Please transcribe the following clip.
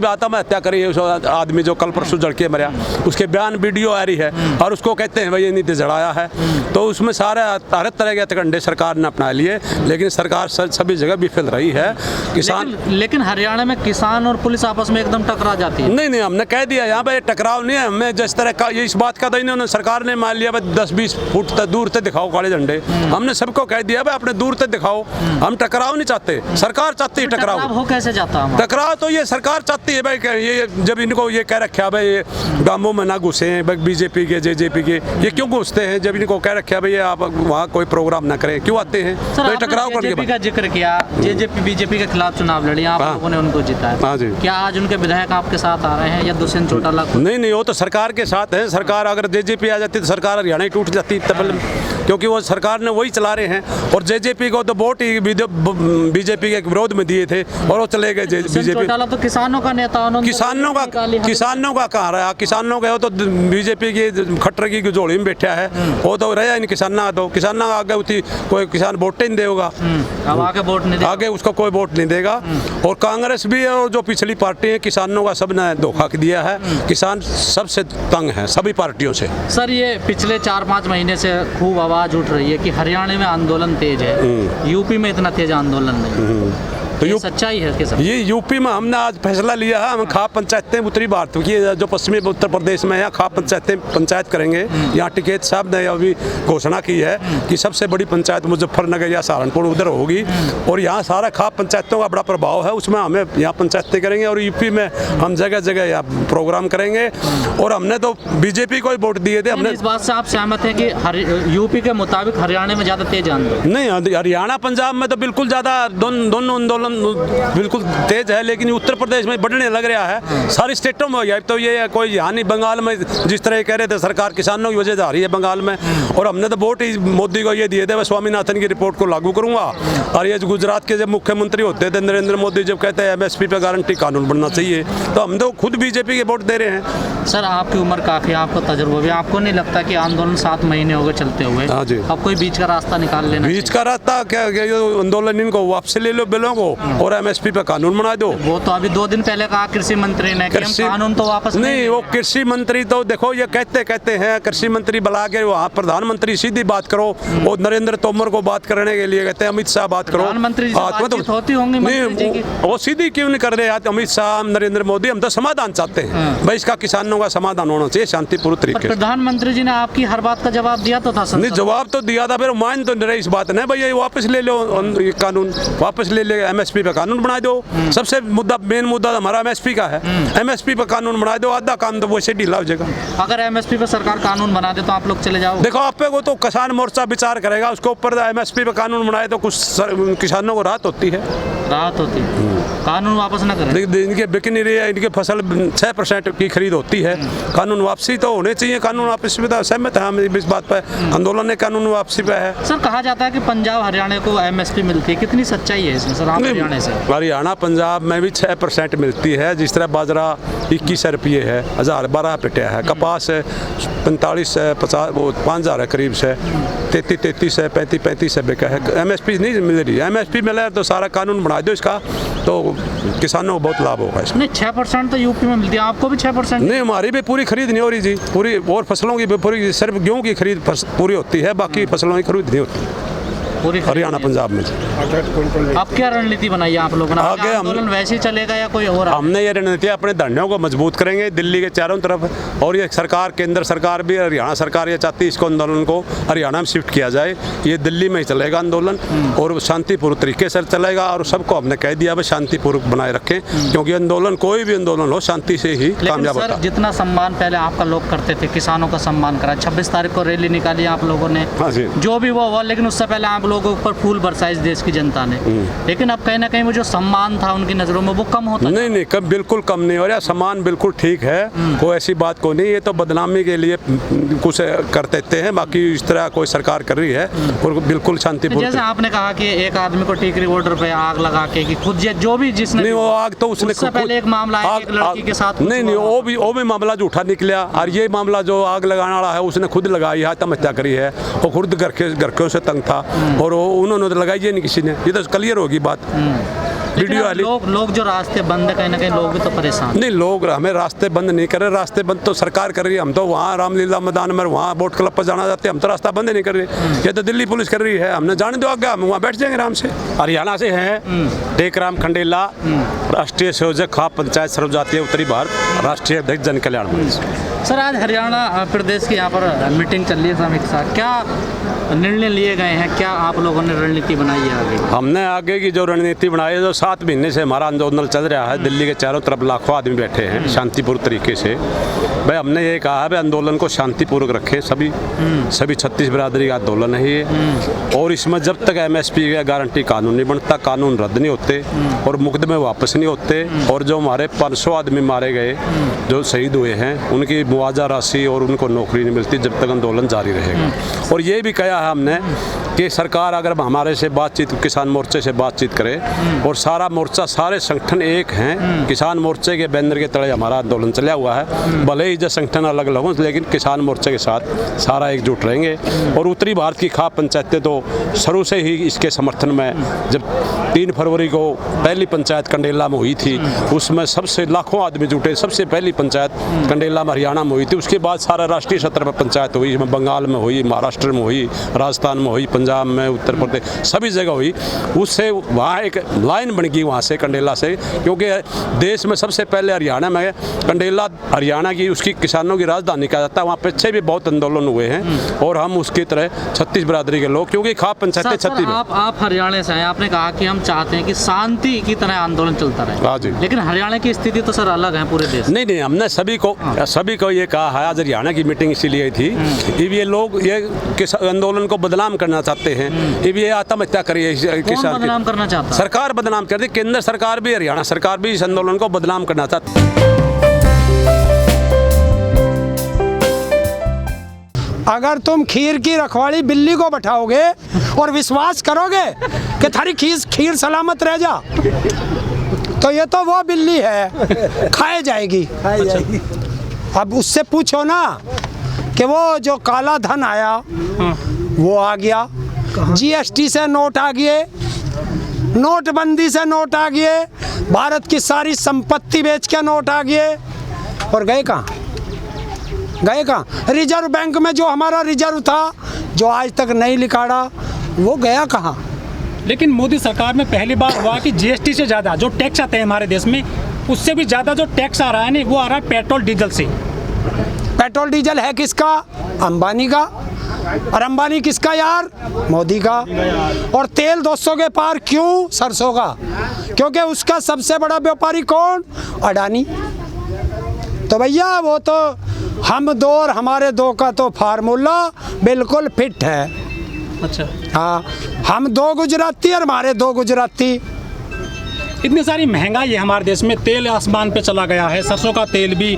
भी आत्महत्या करी है उस आदमी जो कल परसों जड़ के मरा, उसके बयान वीडियो आ रही है और उसको कहते हैं भाई ये नीति जड़ाया है। तो उसमें सारे हर तरह के हथकंडे सरकार ने अपना लिए, लेकिन सरकार सभी जगह विफल रही है। किसान लेकिन हरियाणा में किसान और पुलिस आपस में एकदम टकरा जाती है। नहीं, हमने कह दिया यहाँ पे टकराव नहीं है। हमें जिस तरह का ये इस बात का तो इन्होंने सरकार ने मान लिया 10-20 फुट तक दूर तक दिखाओ काले झंडे। हमने सबको कह दिया भाई अपने दूर तक दिखाओ, हम टकराव नहीं चाहते, सरकार चाहती है टकराव। हो कैसे जाता है टकराव? तो ये सरकार चाहती है भाई, ये जब इनको ये कह रखा है भाई गांवों में ना घुसे बीजेपी के जेजेपी के, ये क्यों घुसते हैं? जब इनको कह रखा है भाई आप वहाँ कोई प्रोग्राम ना करें, क्यों आते हैं? तो टकराव जेजेपी का जिक्र किया, जेजेपी बीजेपी के खिलाफ चुनाव लड़ी, आप लोगों ने उनको जिताया। क्या आज उनके विधायक आपके साथ आ रहे हैं या दुष्यंत चौटाला? नहीं, वो तो सरकार के साथ है। सरकार अगर जेजेपी आ जाती तो सरकार हरियाणा ही टूट जाती तब, क्योंकि वो सरकार ने वही चला रहे हैं। और जेजेपी को तो वोट ही बीजेपी के विरोध में दिए थे और वो चले गए बीजेपी। चौटाला तो किसानों का नेता, किसानों का कहाँ रहा? किसानों का तो बीजेपी की खट्टर की झोली में बैठा है, वो तो रहा इन किसाना। तो किसाना आगे उठी कोई किसान वोट नहीं देगा, अब आगे वोट नहीं आगे उसको कोई वोट नहीं देगा। और कांग्रेस भी और जो पिछली पार्टी है किसानों का सब ने धोखा दिया है। किसान सबसे तंग है सभी पार्टियों से। सर ये पिछले 4-5 महीने से खूब आवाज उठ रही है कि हरियाणा में आंदोलन तेज है, यूपी में इतना तेज आंदोलन नहीं। तो ये सच्चाई है कि सब? ये यूपी में हमने आज फैसला लिया है, हम खाप पंचायतें उत्तरी भारत की जो पश्चिमी उत्तर प्रदेश में है, खाप पंचायत करेंगे। यहाँ टिकैत साहब ने अभी घोषणा की है कि सबसे बड़ी पंचायत मुजफ्फरनगर या सहारनपुर उधर होगी और यहाँ सारा खाप पंचायतों का बड़ा प्रभाव है, उसमें हमें यहाँ पंचायतें करेंगे और यूपी में हम जगह जगह यहाँ प्रोग्राम करेंगे। और हमने तो बीजेपी को ही वोट दिए थे। हमने इस बात से आप सहमत हैं कि यूपी के मुताबिक हरियाणा में ज़्यादा तेज आंदोलन? नहीं, हरियाणा पंजाब में तो बिल्कुल ज़्यादा दोनों आंदोलन बिल्कुल तेज है, लेकिन उत्तर प्रदेश में बढ़ने लग रहा है। सारी स्टेटों में हो गया। तो ये कोई यहाँ नहीं, बंगाल में जिस तरह कह रहे थे सरकार किसानों की वजह से आ रही है बंगाल में, और हमने तो वोट ही मोदी को ये दिए थे, स्वामीनाथन की रिपोर्ट को लागू करूंगा। और ये गुजरात के जब मुख्यमंत्री होते थे नरेंद्र मोदी, जब कहते हैं MSP पे गारंटी कानून बनना चाहिए, तो हम तो खुद बीजेपी के वोट दे रहे हैं। सर आपकी उम्र काफ़ी, आपको तजुर्बा भी, आपको नहीं लगता कि आंदोलन 7 महीने हो गए चलते हुए, अब कोई बीच का रास्ता निकाल लेना? बीच का रास्ता क्या? आंदोलन इनको वापस ले लो बिलों को और MSP पे कानून बना दो। वो तो अभी 2 दिन पहले कहा कृषि मंत्री ने कि हम कानून तो वापस नहीं। वो कृषि मंत्री तो देखो ये कहते हैं कृषि मंत्री बुला के वहाँ प्रधानमंत्री सीधी बात करो, और नरेंद्र तोमर को बात करने के लिए कहते हैं अमित शाह बात करो। प्रधानमंत्री होती होंगी नहीं, वो सीधी क्यों नहीं कर रहे अमित शाह नरेंद्र मोदी? हम तो समाधान चाहते हैं भाई, इसका किसानों का समाधान होना चाहिए शांतिपूर्ण तरीके से। प्रधानमंत्री जी ने आपकी हर बात का जवाब दिया तो था? नहीं, जवाब तो दिया था, फिर मान तो नहीं रहे इस बात ने भाई, वापस ले लो कानून, वापस ले ले MSP पे कानून बना दो। सबसे मेन मुद्दा हमारा MSP का है, MSP पे कानून बना दो, आधा काम तो वैसे ढीला हो जाएगा। अगर MSP पे सरकार कानून बना दे तो आप लोग चले जाओ? देखो आप को तो किसान मोर्चा विचार करेगा, उसके ऊपर MSP पे कानून बनाए तो कुछ किसानों को राहत होती है। राहत होती है, कानून वापस न करें। इनके बिक नहीं रही है, इनके फसल 6% की खरीद होती है, कानून वापसी तो होने चाहिए। कानून वापसी पे सहमत है हम इस बात पर, आंदोलन कानून वापसी पे है। सर कहा जाता है कि पंजाब हरियाणा को MSP मिलती है, कितनी सच्चाई है इसमें? सर आप हरियाणा से? हरियाणा पंजाब में भी 6% मिलती है। जिस तरह बाजरा 21 रुपये है, 1012 पिटिया है, कपास 45 से 5,000 करीब से 33 से 35 से बिका है। MSP नहीं मिल रही है। MSP मिले तो सारा कानून बना दो इसका, तो किसानों को बहुत लाभ होगा इसमें। नहीं 6% तो यूपी में मिलती है, आपको भी 6%? नहीं, हमारी भी पूरी खरीद नहीं हो रही जी, पूरी और फसलों की पूरी, सिर्फ गेहूँ की खरीद पूरी होती है, बाकी फसलों की खरीद नहीं होती पूरी हरियाणा पंजाब में। अब क्या रणनीति बनाई है आप लोगों ने? आगे आंदोलन वैसे ही चलेगा या कोई और? हमने ये रणनीति अपने धरनों को मजबूत करेंगे दिल्ली के चारों तरफ, और ये सरकार, केंद्र सरकार भी, हरियाणा सरकार ये चाहती है इसको आंदोलन को हरियाणा में शिफ्ट किया जाए। ये दिल्ली में ही चलेगा आंदोलन और शांतिपूर्ण तरीके से चलेगा, और सबको हमने कह दिया भाई शांतिपूर्वक बनाए रखें, क्योंकि आंदोलन कोई भी आंदोलन हो शांति से ही कामयाब होता है। जितना सम्मान पहले आपका लोग करते थे, किसानों का सम्मान करा, 26 तारीख को रैली निकाली आप लोगों ने, जो भी वो हुआ, लेकिन उससे पहले आप लोगों पर फूल बरसाए देश की जनता ने, लेकिन अब कहीं ना कहीं वो जो सम्मान था उनकी नजरों में वो कम होता है। नहीं, कम बिल्कुल कम नहीं हो रहा, सम्मान बिल्कुल ठीक है, कोई ऐसी बात को नहीं। ये तो बदनामी के लिए कुछ कर देते हैं, बाकी इस तरह कोई सरकार कर रही है और बिल्कुल शांतिपूर्ण। जैसे आपने कहा कि एक आदमी को टीकरी बॉर्डर पे आग लगा के कि खुद जो भी जिसने, नहीं वो आग तो उसने पहले एक मामला है एक लड़की के साथ, नहीं वो भी मामला झूठा निकला, और ये मामला जो आग लगाने वाला है उसने खुद लगाई है, आत्महत्या करी है, वो खुद घर के से तंग था और उन्होंने लगाई है नहीं किसी ने, ये तो क्लियर होगी बात। वीडियो वाली। लोग जो रास्ते बंद है, कहीं ना कहीं लोग भी तो परेशान। नहीं, लोग हमें रास्ते बंद नहीं कर रहे, रास्ते बंद तो सरकार कर रही है। हम तो वहाँ रामलीला मैदान में वहाँ बोट क्लब पर जाना चाहते हैं, हम तो रास्ता बंद नहीं कर रहे। ये तो दिल्ली पुलिस कर रही है, हमने जाने दो आगे, हम वहाँ बैठ जाएंगे आराम से। हरियाणा से हैं टेकराम खंडेला, राष्ट्रीय संयोजक खाप पंचायत सर्वजातीय उत्तरी भारत, राष्ट्रीय अध्यक्ष जन कल्याण मंच। सर, आज हरियाणा प्रदेश की यहाँ पर मीटिंग चल रही है समीक्षा, क्या निर्णय लिए गए हैं, क्या आप लोगों ने रणनीति बनाई है आगे? हमने आगे की जो रणनीति बनाई है, जो 7 महीने से हमारा आंदोलन चल रहा है, दिल्ली के चारों तरफ लाखों आदमी बैठे हैं शांतिपूर्ण तरीके से। भाई हमने ये कहा है भाई आंदोलन को शांतिपूर्वक रखें, सभी 36 बिरादरी का आंदोलन है ये, और इसमें जब तक MSP का गारंटी कानून नहीं बनता, कानून रद्द नहीं होते और मुकदमे वापस नहीं होते, और जो हमारे 500 आदमी मारे गए, जो शहीद हुए हैं, उनकी मुआवजा राशि और उनको नौकरी नहीं मिलती जब तक आंदोलन जारी रहेगा। और ये भी कहा है हमने कि सरकार अगर हमारे से बातचीत, किसान मोर्चे से बातचीत करे, और सारा मोर्चा, सारे संगठन एक हैं, किसान मोर्चे के बैनर के तले हमारा आंदोलन चला हुआ है। भले ही जो संगठन अलग अलग हों, लेकिन किसान मोर्चे के साथ सारा एकजुट रहेंगे। और उत्तरी भारत की खाप पंचायतें तो शुरू से ही इसके समर्थन में, जब 3 फरवरी को पहली पंचायत कंडेला में हुई थी, उसमें सबसे लाखों आदमी जुटे, सबसे पहली पंचायत कंडेला में हरियाणा में हुई थी। उसके बाद सारा राष्ट्रीय सत्र पर पंचायत हुई, बंगाल में हुई, महाराष्ट्र में हुई, राजस्थान में हुई, पंजाब में, उत्तर प्रदेश, सभी जगह हुई। उससे वहाँ एक लाइन बन गई वहाँ से कंडेला से, क्योंकि देश में सबसे पहले हरियाणा में कंडेला, हरियाणा की उसकी किसानों की राजधानी कहा जाता है। वहाँ पीछे भी बहुत आंदोलन हुए हैं, और हम उसकी तरह 36 बिरादरी के लोग, क्योंकि खाप पंचायतें 36। आप हरियाणा से हैं, आपने कहा कि हम चाहते हैं कि शांति की तरह आंदोलन चलता रहे। हाँ जी। लेकिन हरियाणा की स्थिति तो सर अलग है पूरे देश। नहीं, हमने सभी को ये कहा है। आज हरियाणा की मीटिंग इसीलिए थी, ये लोग ये आंदोलन को बदनाम करना चाहते हैं। ये आत्महत्या करिए किसान, बदनाम करना चाहता है? सरकार बदनाम कर दी, केंद्र सरकार भी, हरियाणा सरकार भी इस आंदोलन को बदनाम करना चाहती है। अगर तुम खीर की रखवाली बिल्ली को बैठाओगे और विश्वास करोगे कि थारी खीर सलामत रह जा, तो ये तो वो बिल्ली है, खाए जाएगी। अब उससे पूछो ना कि वो जो काला धन आया वो आ गया, GST से नोट आ गए, नोटबंदी से नोट आ गए, भारत की सारी संपत्ति बेच के नोट आ गए, और गए कहाँ? रिजर्व बैंक में जो हमारा रिजर्व था, जो आज तक नहीं निकाला, वो गया कहाँ? लेकिन मोदी सरकार में पहली बार हुआ कि GST से ज़्यादा जो टैक्स आते हैं हमारे देश में, उससे भी ज़्यादा जो टैक्स आ रहा है, नहीं वो आ रहा है पेट्रोल डीजल से। पेट्रोल डीजल है किसका? अंबानी का। और अंबानी किसका यार? मोदी का। और तेल 200 के पार क्यों? सरसों का। क्योंकि उसका सबसे बड़ा व्यापारी कौन? अडानी। तो भैया वो तो हम दो और हमारे दो का तो फार्मूला बिल्कुल फिट है। अच्छा। हाँ, हम 2 गुजराती और हमारे 2 गुजराती। इतनी सारी महंगाई है हमारे देश में, तेल आसमान पे चला गया है, सरसों का तेल भी